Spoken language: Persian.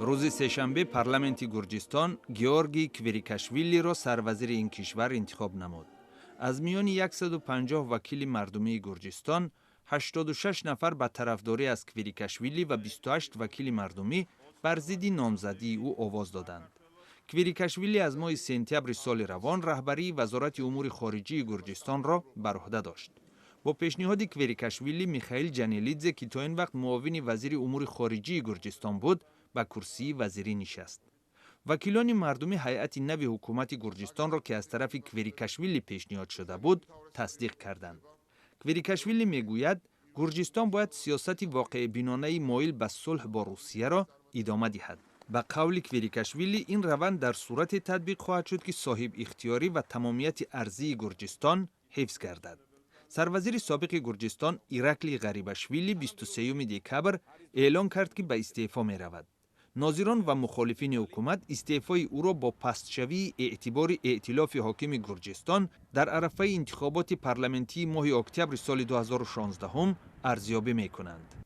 روز سه‌شنبه پارلمانت گرجستان گیورگی کویریکاشویلی را سروزیر این کشور انتخاب نمود. از میان 150 وکیل مردمی گرجستان، 86 نفر به طرفداری از کویریکاشویلی و 28 وکیل مردمی بر ضد نامزدی او آواز دادند. کویریکاشویلی از ماه سپتامبر سال روان رهبری وزارت امور خارجه گرجستان را بر عهده داشت. با پیشنهاد کویریکاشویلی میخائیل جانیلیدزه که تا این وقت معاون وزیر امور خارجه گرجستان بود، به کرسی وزیری نشست. وکیلان مردمی هیئت نو حکومت گرجستان را که از طرف کویریکاشویلی پیشنهاد شده بود تصدیق کردند. کویریکاشویلی میگوید گرجستان باید سیاست واقع بینانه مایل به صلح با روسیه را ادامه دهد. به قول کویریکاشویلی این روند در صورت تطبیق خواهد شد که صاحب اختیاری و تمامیت ارضی گرجستان حفظ گردد. سروزیر سابق گرجستان ایرکلی غریبشویلی 23 دکبر اعلام کرد که به استعفا می رود. ناظران و مخالفین حکومت استعفای او را با پستشوی اعتبار ائتلاف حاکم گرجستان در عرصه انتخابات پارلمانتی ماه اکتبر سال 2016 ارزیابی می کنند.